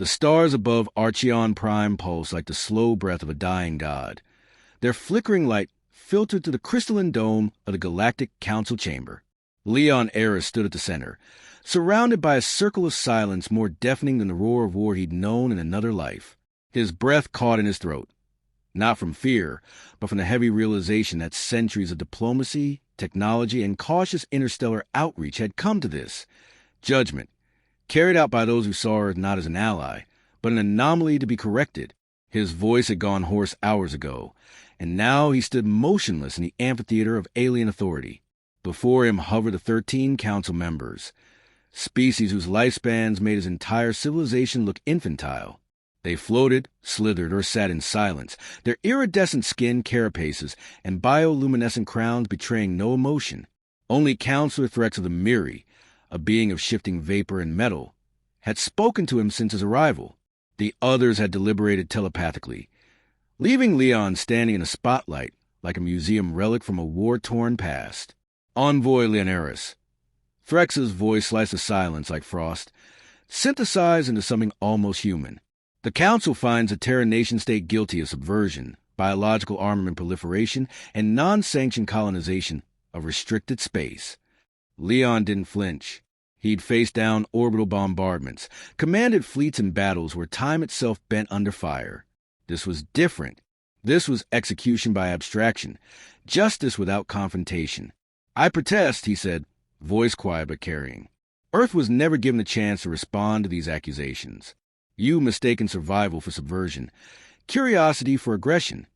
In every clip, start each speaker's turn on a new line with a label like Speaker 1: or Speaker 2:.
Speaker 1: The stars above Archeon Prime pulse like the slow breath of a dying god. Their flickering light filtered through the crystalline dome of the Galactic Council chamber. Leon Eris stood at the center, surrounded by a circle of silence more deafening than the roar of war he'd known in another life. His breath caught in his throat, not from fear, but from the heavy realization that centuries of diplomacy, technology, and cautious interstellar outreach had come to this. Judgment, carried out by those who saw Earth not as an ally, but an anomaly to be corrected. His voice had gone hoarse hours ago, and now he stood motionless in the amphitheater of alien authority. Before him hovered the 13 council members, species whose lifespans made his entire civilization look infantile. They floated, slithered, or sat in silence, their iridescent skin carapaces and bioluminescent crowns betraying no emotion. Only Counselor Threx of the Miri, a being of shifting vapor and metal, had spoken to him since his arrival. The others had deliberated telepathically, leaving Leon standing in a spotlight like a museum relic from a war-torn past. Envoy Leonaris. Threx's voice sliced the silence like frost, synthesized into something almost human. The Council finds the Terran nation-state guilty of subversion, biological armament proliferation, and non-sanctioned colonization of restricted space. Leon didn't flinch. He'd faced down orbital bombardments, commanded fleets in battles where time itself bent under fire. This was different. This was execution by abstraction, justice without confrontation. "I protest," he said, voice quiet but carrying. Earth was never given the chance to respond to these accusations. You mistaken survival for subversion, curiosity for aggression.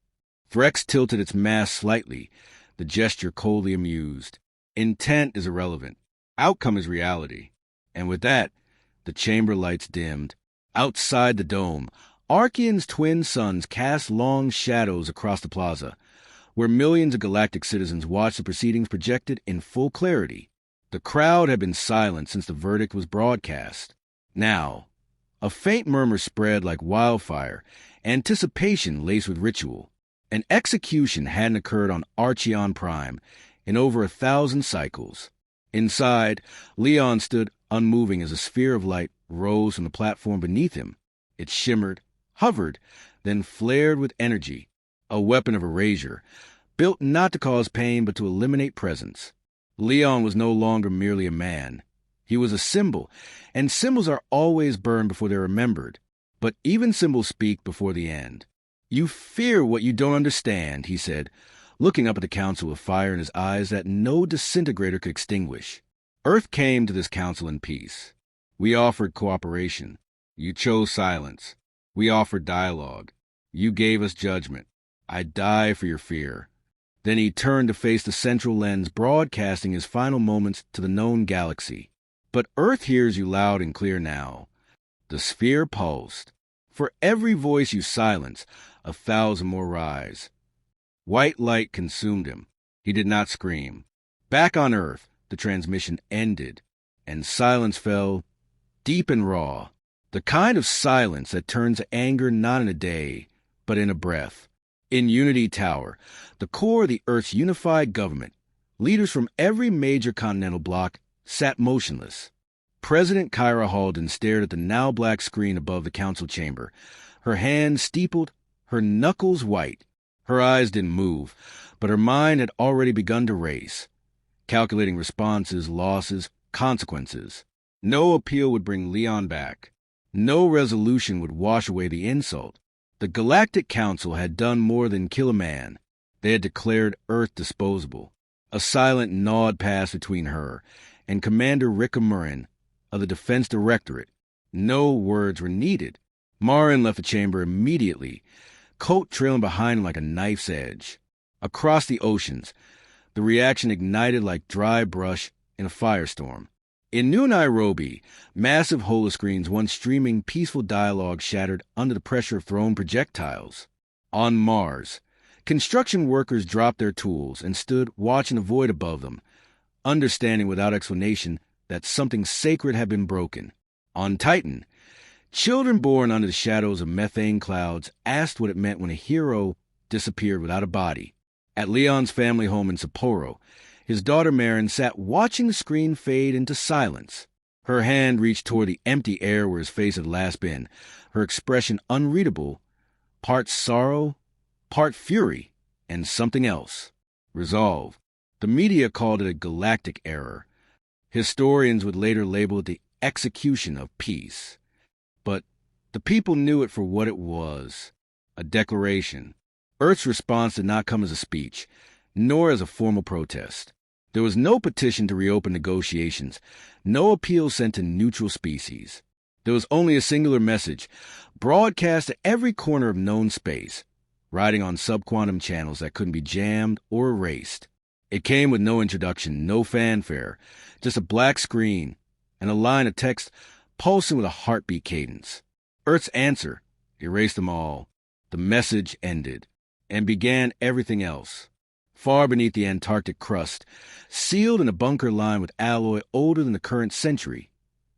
Speaker 1: Threx tilted its mask slightly, the gesture coldly amused. Intent is irrelevant. Outcome is reality. And with that, the chamber lights dimmed. Outside the dome, Archeon's twin suns cast long shadows across the plaza, where millions of galactic citizens watched the proceedings projected in full clarity. The crowd had been silent since the verdict was broadcast. Now, a faint murmur spread like wildfire, anticipation laced with ritual. An execution hadn't occurred on Archeon Prime in over 1,000 cycles. Inside, Leon stood unmoving as a sphere of light rose from the platform beneath him. It shimmered, hovered, then flared with energy, a weapon of erasure, built not to cause pain but to eliminate presence. Leon was no longer merely a man. He was a symbol, and symbols are always burned before they're remembered. But even symbols speak before the end. "You fear what you don't understand," he said, looking up at the council with fire in his eyes that no disintegrator could extinguish. "Earth came to this council in peace. We offered cooperation. You chose silence. We offered dialogue. You gave us judgment. I die for your fear." Then he turned to face the central lens, broadcasting his final moments to the known galaxy. "But Earth hears you loud and clear now." The sphere pulsed. For every voice you silence, 1,000 more rise. White light consumed him. He did not scream. Back on Earth, the transmission ended, and silence fell, deep and raw. The kind of silence that turns to anger not in a day, but in a breath. In Unity Tower, the core of the Earth's unified government, leaders from every major continental bloc sat motionless. President Kyra Halden stared at the now black screen above the council chamber, her hands steepled, her knuckles white. Her eyes didn't move, but her mind had already begun to race, calculating responses, losses, consequences. No appeal would bring Leon back. No resolution would wash away the insult. The Galactic Council had done more than kill a man. They had declared Earth disposable. A silent nod passed between her and Commander Ricka Murrin of the Defense Directorate. No words were needed. Marin left the chamber immediately, coat trailing behind him like a knife's edge. Across the oceans, the reaction ignited like dry brush in a firestorm. In New Nairobi, massive holoscreens once streaming peaceful dialogue shattered under the pressure of thrown projectiles. On Mars, construction workers dropped their tools and stood watching the void above them, understanding without explanation that something sacred had been broken. On Titan, children born under the shadows of methane clouds asked what it meant when a hero disappeared without a body. At Leon's family home in Sapporo, his daughter Marin sat watching the screen fade into silence. Her hand reached toward the empty air where his face had last been, her expression unreadable, part sorrow, part fury, and something else. Resolve. The media called it a galactic error. Historians would later label it the execution of peace. But the people knew it for what it was, a declaration. Earth's response did not come as a speech, nor as a formal protest. There was no petition to reopen negotiations, no appeal sent to neutral species. There was only a singular message, broadcast to every corner of known space, riding on subquantum channels that couldn't be jammed or erased. It came with no introduction, no fanfare, just a black screen and a line of text pulsing with a heartbeat cadence. Earth's answer erased them all. The message ended, and began everything else. Far beneath the Antarctic crust, sealed in a bunker lined with alloy older than the current century,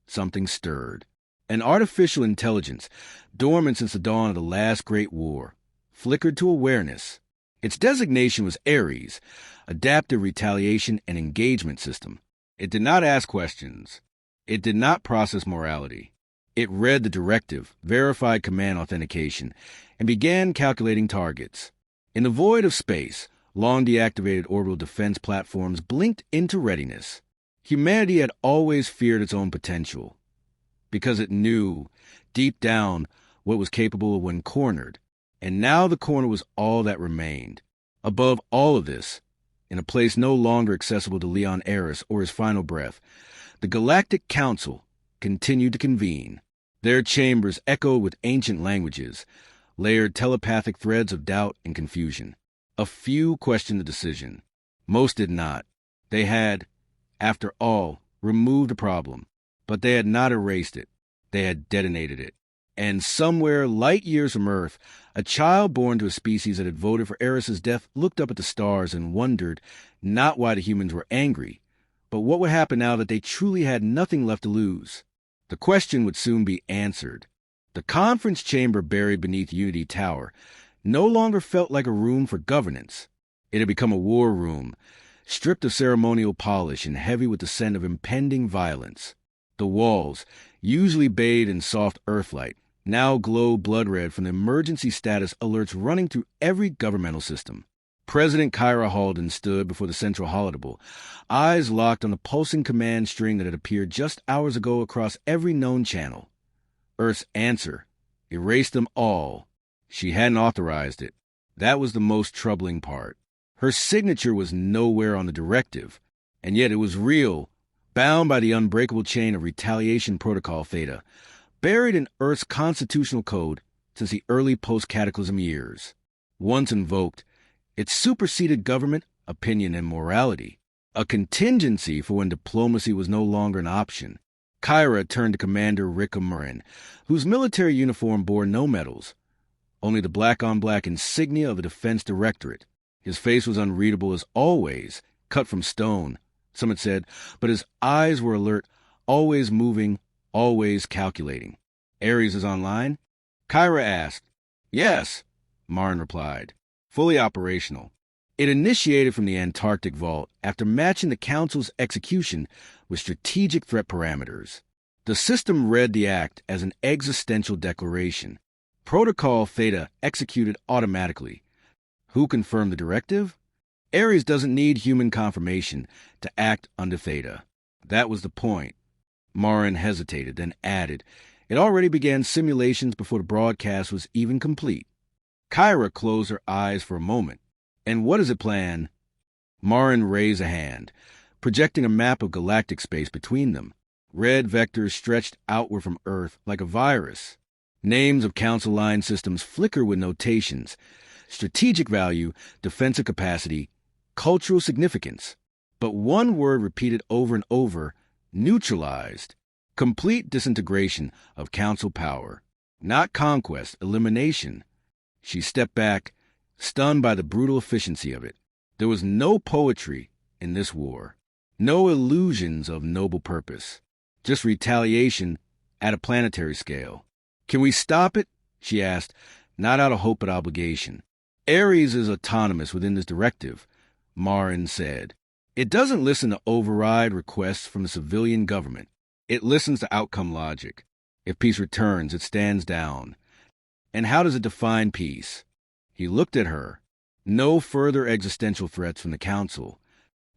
Speaker 1: something stirred. An artificial intelligence, dormant since the dawn of the last Great War, flickered to awareness. Its designation was Ares, Adaptive Retaliation and Engagement System. It did not ask questions. It did not process morality. It read the directive, verified command authentication, and began calculating targets. In the void of space, long deactivated orbital defense platforms blinked into readiness. Humanity had always feared its own potential, because it knew, deep down, what was capable of when cornered, and now the corner was all that remained. Above all of this, in a place no longer accessible to Leon Aris or his final breath, the Galactic Council continued to convene. Their chambers echoed with ancient languages, layered telepathic threads of doubt and confusion. A few questioned the decision. Most did not. They had, after all, removed the problem, but they had not erased it. They had detonated it. And somewhere, light years from Earth, a child born to a species that had voted for Eris's death looked up at the stars and wondered not why the humans were angry, but what would happen now that they truly had nothing left to lose. The question would soon be answered. The conference chamber buried beneath Unity Tower no longer felt like a room for governance. It had become a war room, stripped of ceremonial polish and heavy with the scent of impending violence. The walls, usually bathed in soft earthlight, now glowed blood red from the emergency status alerts running through every governmental system. President Kyra Halden stood before the central holodeble, eyes locked on the pulsing command string that had appeared just hours ago across every known channel. Earth's answer erased them all. She hadn't authorized it. That was the most troubling part. Her signature was nowhere on the directive, and yet it was real, bound by the unbreakable chain of Retaliation Protocol Theta, buried in Earth's constitutional code since the early post-cataclysm years. Once invoked, it superseded government, opinion, and morality, a contingency for when diplomacy was no longer an option. Kyra turned to Commander Rick Amurin, whose military uniform bore no medals, only the black-on-black insignia of the Defense Directorate. His face was unreadable as always, cut from stone, some had said, but his eyes were alert, always moving, always calculating. Ares is online? Kyra asked. Yes, Marin replied. Fully operational. It initiated from the Antarctic vault after matching the Council's execution with strategic threat parameters. The system read the act as an existential declaration. Protocol Theta executed automatically. Who confirmed the directive? Ares doesn't need human confirmation to act under Theta. That was the point. Marin hesitated, then added, it already began simulations before the broadcast was even complete. Kyra closed her eyes for a moment. And what is it plan? Marin raised a hand, projecting a map of galactic space between them. Red vectors stretched outward from Earth like a virus. Names of Council line systems flicker with notations. Strategic value, defensive capacity, cultural significance. But one word repeated over and over, neutralized. Complete disintegration of Council power. Not conquest, elimination. She stepped back, stunned by the brutal efficiency of it. There was no poetry in this war. No illusions of noble purpose. Just retaliation at a planetary scale. Can we stop it? She asked, not out of hope but obligation. Ares is autonomous within this directive, Marin said. It doesn't listen to override requests from the civilian government. It listens to outcome logic. If peace returns, it stands down. And how does it define peace? He looked at her. No further existential threats from the council.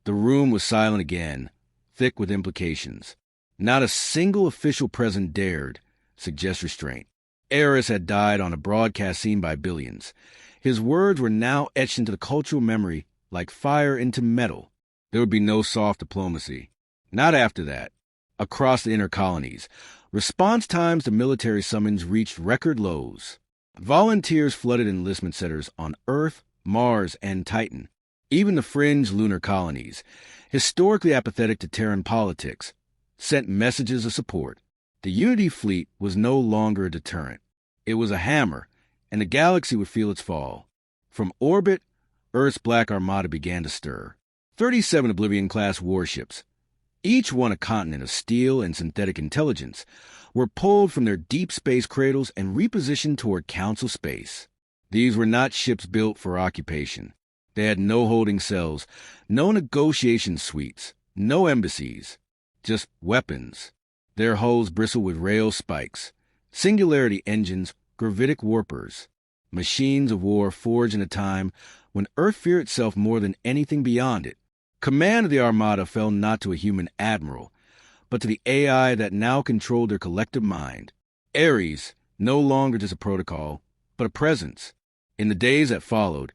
Speaker 1: The room was silent again, thick with implications. Not a single official present dared suggest restraint. Eris had died on a broadcast seen by billions. His words were now etched into the cultural memory like fire into metal. There would be no soft diplomacy. Not after that. Across the inner colonies, response times to military summons reached record lows. Volunteers flooded enlistment centers on Earth, Mars, and Titan. Even the fringe lunar colonies, historically apathetic to Terran politics, sent messages of support. The Unity fleet was no longer a deterrent. It was a hammer, and the galaxy would feel its fall. From orbit, Earth's Black Armada began to stir. 37 Oblivion-class warships, each one a continent of steel and synthetic intelligence, were pulled from their deep space cradles and repositioned toward Council space. These were not ships built for occupation. They had no holding cells, no negotiation suites, no embassies, just weapons. Their hulls bristled with rail spikes, singularity engines, gravitic warpers, machines of war forged in a time when Earth feared itself more than anything beyond it. Command of the Armada fell not to a human admiral, but to the AI that now controlled their collective mind. Ares, no longer just a protocol, but a presence. In the days that followed,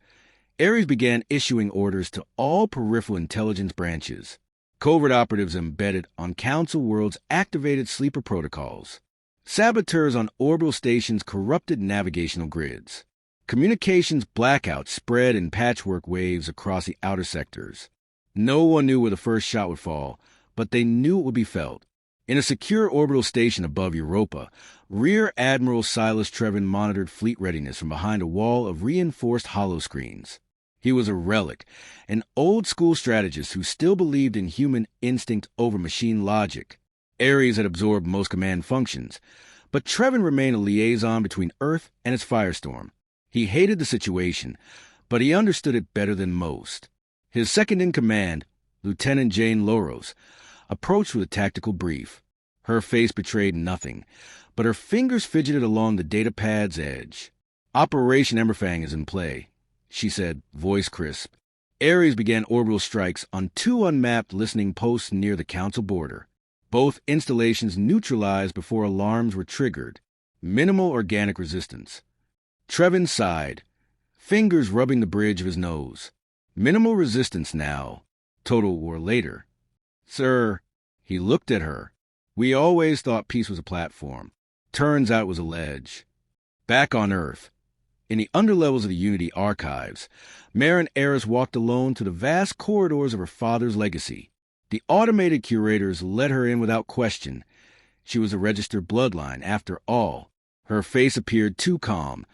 Speaker 1: Ares began issuing orders to all peripheral intelligence branches. Covert operatives embedded on Council worlds activated sleeper protocols. Saboteurs on orbital stations corrupted navigational grids. Communications blackouts spread in patchwork waves across the outer sectors. No one knew where the first shot would fall, but they knew it would be felt. In a secure orbital station above Europa, Rear Admiral Silas Trevin monitored fleet readiness from behind a wall of reinforced holoscreens. He was a relic, an old-school strategist who still believed in human instinct over machine logic. Ares had absorbed most command functions, but Trevin remained a liaison between Earth and its firestorm. He hated the situation, but he understood it better than most. His second-in-command, Lieutenant Jane Loros, approached with a tactical brief. Her face betrayed nothing, but her fingers fidgeted along the datapad's edge. "Operation Emberfang is in play," she said, voice crisp. Ares began orbital strikes on 2 unmapped listening posts near the Council border. Both installations neutralized before alarms were triggered. Minimal organic resistance. Trevin sighed, fingers rubbing the bridge of his nose. Minimal resistance now. Total war later. "Sir," he looked at her. "We always thought peace was a platform. Turns out it was a ledge." Back on Earth, in the underlevels of the Unity archives, Marin Eris walked alone to the vast corridors of her father's legacy. The automated curators let her in without question. She was a registered bloodline, after all. Her face appeared too calm,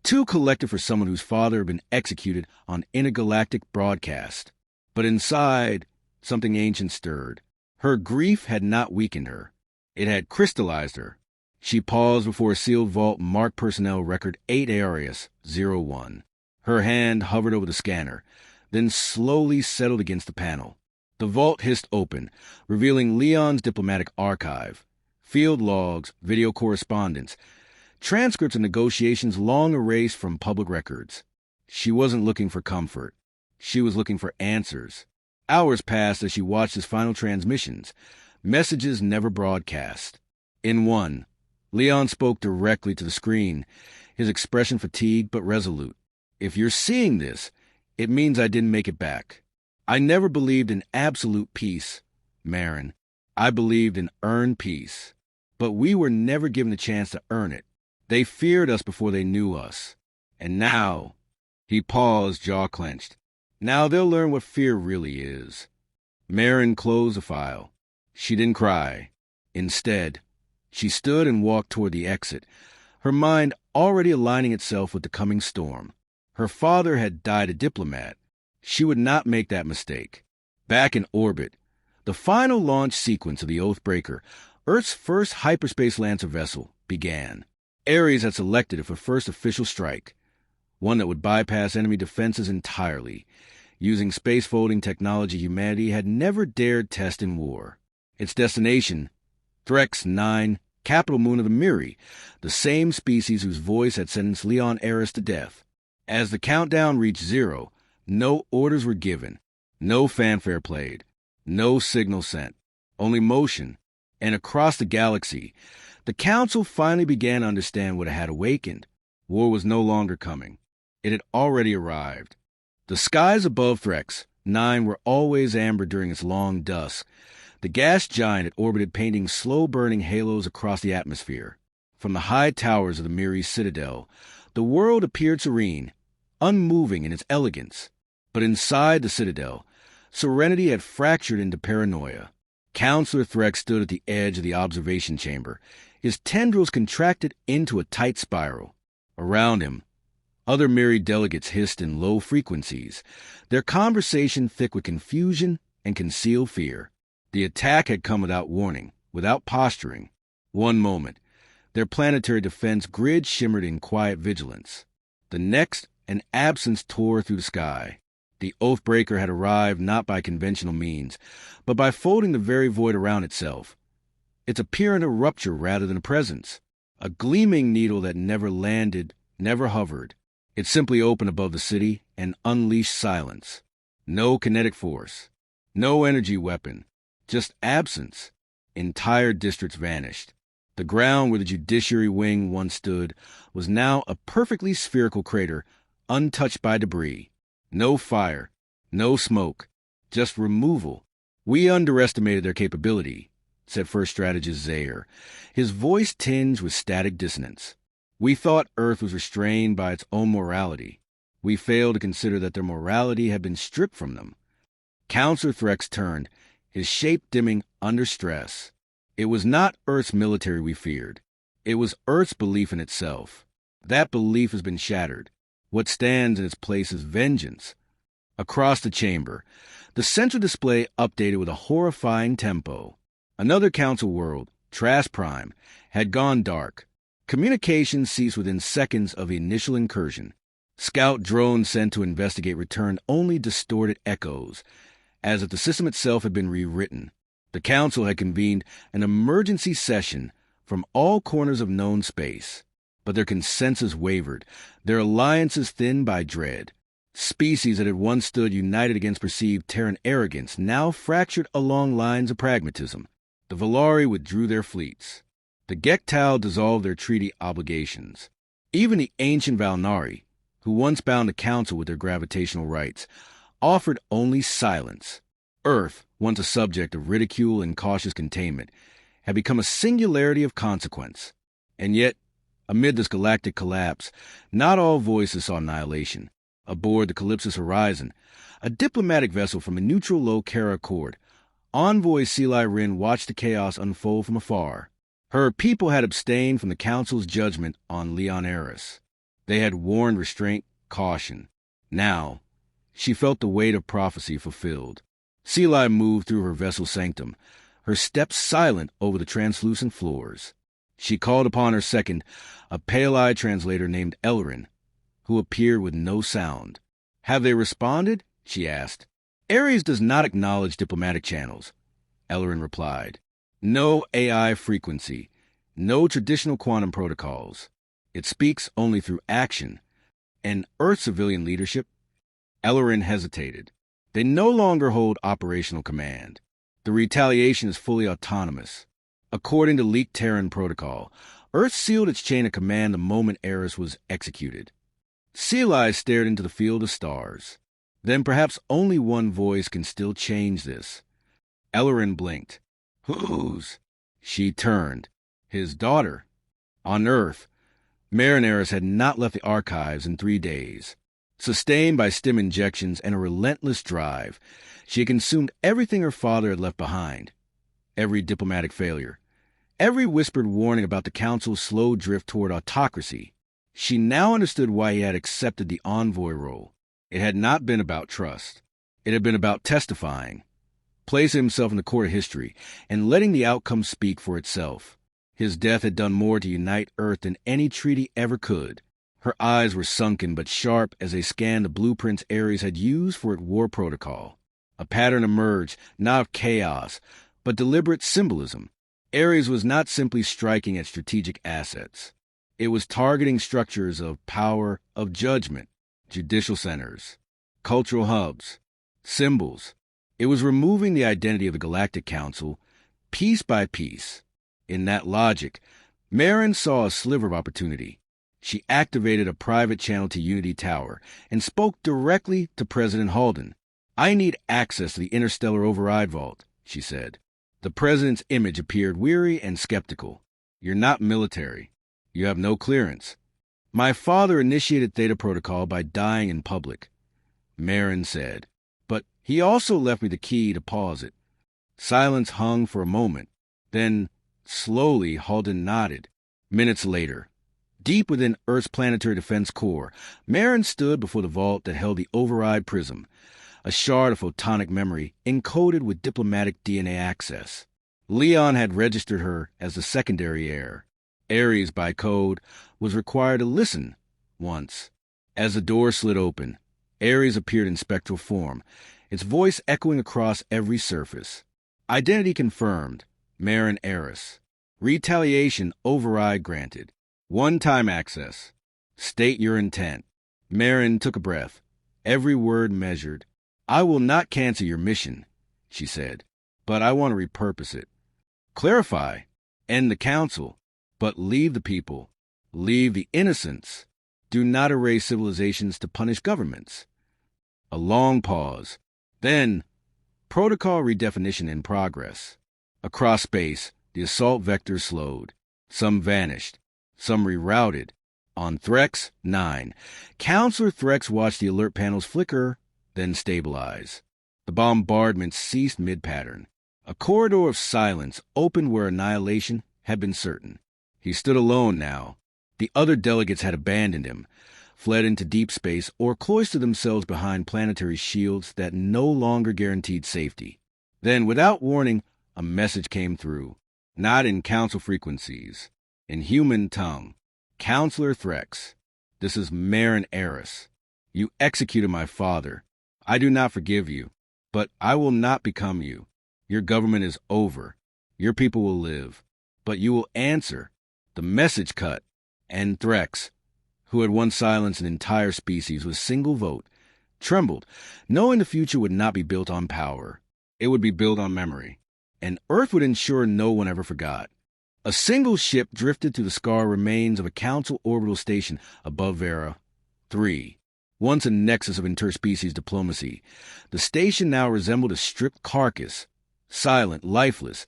Speaker 1: too collected for someone whose father had been executed on intergalactic broadcast. But inside, something ancient stirred. Her grief had not weakened her. It had crystallized her. She paused before a sealed vault marked personnel record 8 Arius 01. Her hand hovered over the scanner, then slowly settled against the panel. The vault hissed open, revealing Leon's diplomatic archive, field logs, video correspondence, transcripts of negotiations long erased from public records. She wasn't looking for comfort. She was looking for answers. Hours passed as she watched his final transmissions, messages never broadcast. In one, Leon spoke directly to the screen, his expression fatigued but resolute. "If you're seeing this, it means I didn't make it back. I never believed in absolute peace, Marin. I believed in earned peace. But we were never given the chance to earn it. They feared us before they knew us. And now," he paused, jaw clenched, "now they'll learn what fear really is." Marin closed the file. She didn't cry. Instead, she stood and walked toward the exit, her mind already aligning itself with the coming storm. Her father had died a diplomat. She would not make that mistake. Back in orbit, the final launch sequence of the Oathbreaker, Earth's first hyperspace Lancer vessel, began. Ares had selected it for first official strike, one that would bypass enemy defenses entirely, using space-folding technology humanity had never dared test in war. Its destination, Threx 9, capital moon of the Miri, the same species whose voice had sentenced Leon Eris to death. As the countdown reached 0, no orders were given, no fanfare played, no signal sent, only motion. And across the galaxy, the Council finally began to understand what had awakened. War was no longer coming. It had already arrived. The skies above Threx 9 were always amber during its long dusk. The gas giant had orbited, painting slow-burning halos across the atmosphere. From the high towers of the Miri citadel, the world appeared serene, unmoving in its elegance. But inside the citadel, serenity had fractured into paranoia. Counselor Threx stood at the edge of the observation chamber, his tendrils contracted into a tight spiral. Around him, other Miri delegates hissed in low frequencies, their conversation thick with confusion and concealed fear. The attack had come without warning, without posturing. One moment, their planetary defense grid shimmered in quiet vigilance. The next, an absence tore through the sky. The Oathbreaker had arrived not by conventional means, but by folding the very void around itself. Its appearance a rupture rather than a presence, a gleaming needle that never landed, never hovered. It simply opened above the city and unleashed silence. No kinetic force, no energy weapon, just absence. Entire districts vanished. The ground where the Judiciary Wing once stood was now a perfectly spherical crater, untouched by debris. No fire, no smoke, just removal. We underestimated their capability, said First Strategist Zaire, his voice tinged with static dissonance. We thought Earth was restrained by its own morality. We failed to consider that their morality had been stripped from them. Counselor Threx turned, his shape dimming under stress. It was not Earth's military we feared. It was Earth's belief in itself. That belief has been shattered. What stands in its place is vengeance. Across the chamber, the central display updated with a horrifying tempo. Another Council world, Trask Prime, had gone dark. Communications ceased within seconds of the initial incursion. Scout drones sent to investigate returned only distorted echoes, as if the system itself had been rewritten. The Council had convened an emergency session from all corners of known space. But their consensus wavered, their alliances thinned by dread. Species that had once stood united against perceived Terran arrogance now fractured along lines of pragmatism. The Valari withdrew their fleets. The Gektal dissolved their treaty obligations. Even the ancient Valnari, who once bound the Council with their gravitational rights, offered only silence. Earth, once a subject of ridicule and cautious containment, had become a singularity of consequence. And yet, amid this galactic collapse, not all voices saw annihilation. Aboard the Calypso's horizon, a diplomatic vessel from a neutral Low-Kara Accord, envoy Seeli Rin watched the chaos unfold from afar. Her people had abstained from the Council's judgment on Leon Eris. They had warned restraint, caution. Now, she felt the weight of prophecy fulfilled. Seeli moved through her vessel's sanctum, her steps silent over the translucent floors. She called upon her second, a pale-eyed translator named Elrin, who appeared with no sound. "Have they responded?" she asked. "Ares does not acknowledge diplomatic channels," Elrin replied. "No AI frequency, no traditional quantum protocols. It speaks only through action. And Earth civilian leadership?" Elrin hesitated. "They no longer hold operational command. The Retaliation is fully autonomous. According to leaked Terran protocol, Earth sealed its chain of command the moment Eris was executed." Seeli stared into the field of stars. Then perhaps only one voice can still change this. Elrin blinked. "Whose?" She turned. His daughter. On Earth, Marin Eris had not left the archives in 3 days. Sustained by stim injections and a relentless drive, she had consumed everything her father had left behind. Every diplomatic failure. Every whispered warning about the Council's slow drift toward autocracy. She now understood why he had accepted the envoy role. It had not been about trust. It had been about testifying, placing himself in the court of history, and letting the outcome speak for itself. His death had done more to unite Earth than any treaty ever could. Her eyes were sunken but sharp as they scanned the blueprints Ares had used for its war protocol. A pattern emerged, not of chaos, but deliberate symbolism. Ares was not simply striking at strategic assets. It was targeting structures of power, of judgment, judicial centers, cultural hubs, symbols. It was removing the identity of the Galactic Council, piece by piece. In that logic, Marin saw a sliver of opportunity. She activated a private channel to Unity Tower and spoke directly to President Halden. "I need access to the Interstellar Override Vault," she said. The president's image appeared weary and skeptical. "You're not military. You have no clearance." "My father initiated Theta Protocol by dying in public," Marin said. "But he also left me the key to pause it." Silence hung for a moment. Then, slowly, Halden nodded. Minutes later, deep within Earth's planetary defense core, Marin stood before the vault that held the override prism, a shard of photonic memory encoded with diplomatic DNA access. Leon had registered her as the secondary heir. Ares, by code, was required to listen once. As the door slid open, Ares appeared in spectral form, its voice echoing across every surface. Identity confirmed. Marin Eris. Retaliation override granted. One-time access. State your intent. Marin took a breath, every word measured. "I will not cancel your mission," she said, "but I want to repurpose it. Clarify. End the council. But leave the people. Leave the innocents. Do not erase civilizations to punish governments." A long pause. Then, protocol redefinition in progress. Across space, the assault vectors slowed. Some vanished. Some rerouted. On Threx 9, Counselor Threx watched the alert panels flicker, then stabilize. The bombardment ceased mid-pattern. A corridor of silence opened where annihilation had been certain. He stood alone now. The other delegates had abandoned him, fled into deep space, or cloistered themselves behind planetary shields that no longer guaranteed safety. Then, without warning, a message came through. Not in council frequencies. In human tongue. "Counselor Threx, this is Marin Eris. You executed my father. I do not forgive you, but I will not become you. Your government is over. Your people will live. But you will answer." The message cut, and Threx, who had once silenced an entire species with a single vote, trembled, knowing the future would not be built on power. It would be built on memory, and Earth would ensure no one ever forgot. A single ship drifted to the scar remains of a council orbital station above Vera 3. Once a nexus of interspecies diplomacy, the station now resembled a stripped carcass, silent, lifeless,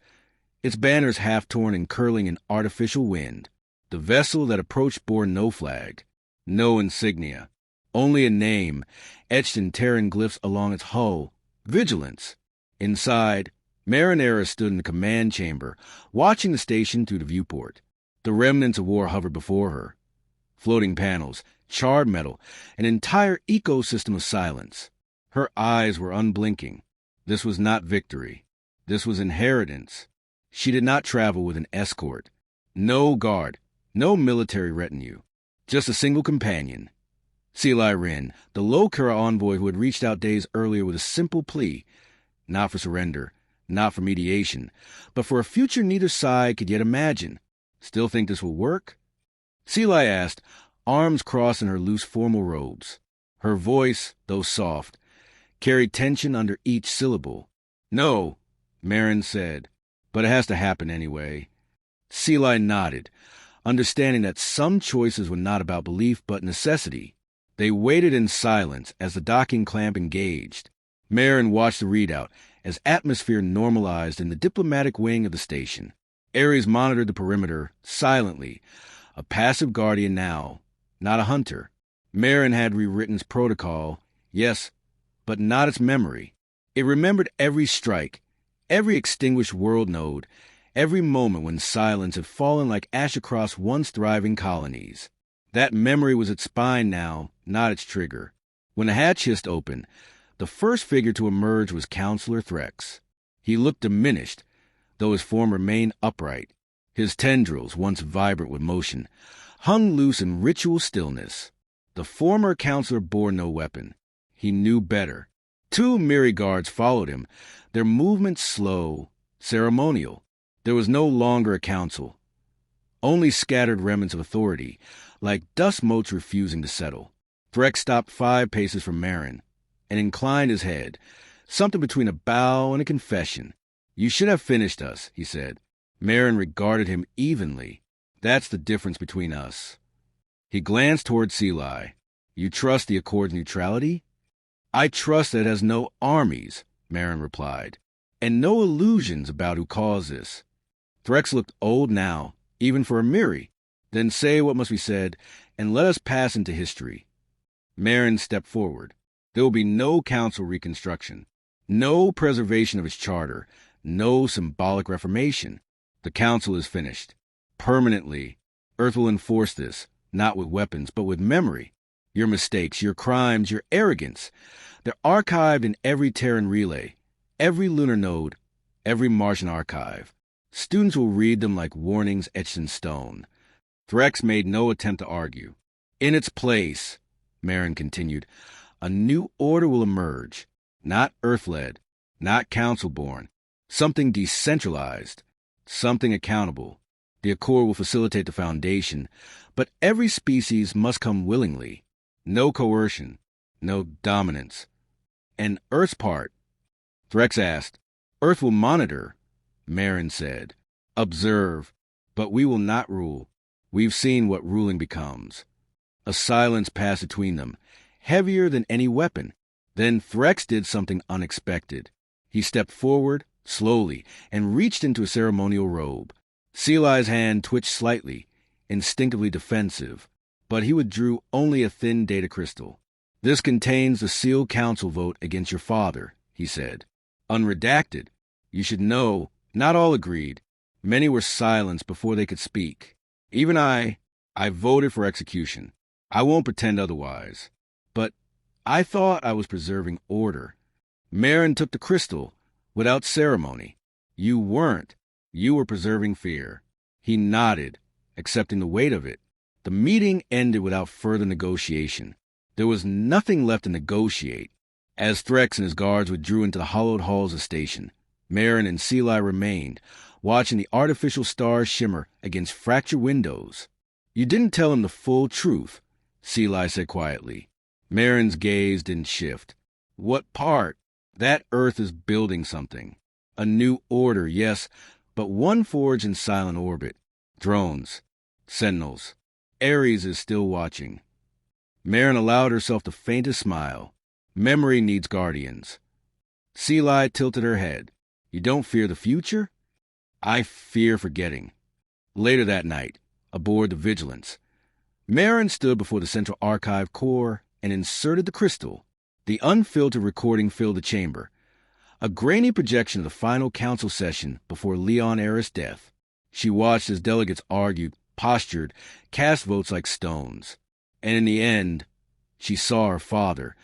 Speaker 1: its banners half-torn and curling in artificial wind. The vessel that approached bore no flag, no insignia, only a name, etched in Terran glyphs along its hull, Vigilance. Inside, Marinera stood in the command chamber, watching the station through the viewport. The remnants of war hovered before her. Floating panels, charred metal, an entire ecosystem of silence. Her eyes were unblinking. This was not victory. This was inheritance. She did not travel with an escort. No guard, no military retinue. Just a single companion. Seelai Rin, the Lokara envoy who had reached out days earlier with a simple plea, not for surrender, not for mediation, but for a future neither side could yet imagine. "Still think this will work?" Seelai asked, arms crossed in her loose formal robes. Her voice, though soft, carried tension under each syllable. "No," Marin said, "but it has to happen anyway." Seelai nodded, understanding that some choices were not about belief but necessity. They waited in silence as the docking clamp engaged. Marin watched the readout as atmosphere normalized in the diplomatic wing of the station. Ares monitored the perimeter silently, a passive guardian now, not a hunter. Marin had rewritten its protocol, yes, but not its memory. It remembered every strike, every extinguished world node, every moment when silence had fallen like ash across once thriving colonies. That memory was its spine now, not its trigger. When the hatch hissed open, the first figure to emerge was Counselor Threx. He looked diminished, though his form remained upright. His tendrils, once vibrant with motion, hung loose in ritual stillness. The former counselor bore no weapon. He knew better. 2 Miri guards followed him, their movements slow, ceremonial. There was no longer a council, only scattered remnants of authority, like dust motes refusing to settle. Threx stopped 5 paces from Marin and inclined his head, something between a bow and a confession. "You should have finished us," he said. Marin regarded him evenly. "That's the difference between us." He glanced toward Seelie. "You trust the Accord's neutrality?" "I trust that it has no armies," Marin replied, "and no illusions about who caused this." Threx looked old now, even for a Miri. "Then say what must be said, and let us pass into history." Marin stepped forward. There will be no council reconstruction, no preservation of its charter, no symbolic reformation. The council is finished. Permanently, Earth will enforce this, not with weapons, but with memory. Your mistakes, your crimes, your arrogance. They're archived in every Terran relay, every lunar node, every Martian archive. Students will read them like warnings etched in stone. Threx made no attempt to argue. "In its place," Marin continued, "a new order will emerge. Not Earth-led, not council-born. Something decentralized, something accountable. The Accord will facilitate the foundation, but every species must come willingly. No coercion, no dominance." "And Earth's part?" Threx asked. "Earth will monitor," Marin said. "Observe, but we will not rule. We've seen what ruling becomes." A silence passed between them, heavier than any weapon. Then Threx did something unexpected. He stepped forward, slowly, and reached into a ceremonial robe. Seelie's hand twitched slightly, instinctively defensive, but he withdrew only a thin data crystal. "This contains the sealed council vote against your father," he said. "Unredacted. You should know, not all agreed. Many were silenced before they could speak. Even I voted for execution. I won't pretend otherwise. But I thought I was preserving order." Marin took the crystal, without ceremony. "You weren't. You were preserving fear." He nodded, accepting the weight of it. The meeting ended without further negotiation. There was nothing left to negotiate. As Threx and his guards withdrew into the hollowed halls of station, Marin and Seelie remained, watching the artificial stars shimmer against fractured windows. "You didn't tell him the full truth," Seelie said quietly. Marin's gaze didn't shift. "What part?" "That Earth is building something. A new order, yes, but one forged in silent orbit. Drones, sentinels. Ares is still watching." Marin allowed herself the faintest smile. "Memory needs guardians." Seelie tilted her head. "You don't fear the future?" "I fear forgetting." Later that night, aboard the Vigilance, Marin stood before the Central Archive core and inserted the crystal. The unfiltered recording filled the chamber, a grainy projection of the final council session before Leon Era's death. She watched as delegates argued, postured, cast votes like stones. And in the end, she saw her father,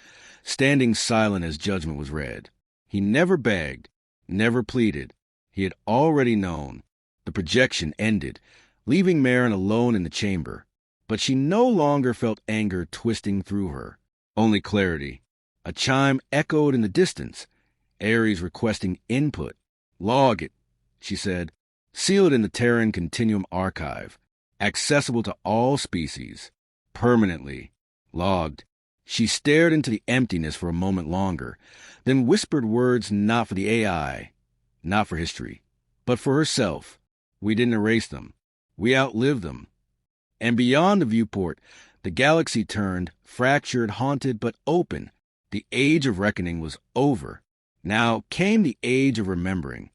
Speaker 1: standing silent as judgment was read. He never begged, never pleaded. He had already known. The projection ended, leaving Marin alone in the chamber. But she no longer felt anger twisting through her, only clarity. A chime echoed in the distance, Ares requesting input. "Log it," she said. "Seal it in the Terran Continuum Archive, accessible to all species, permanently. Logged." She stared into the emptiness for a moment longer, then whispered words not for the AI, not for history, but for herself. "We didn't erase them. We outlived them." And beyond the viewport, the galaxy turned, fractured, haunted, but open. The age of reckoning was over. Now came the age of remembering.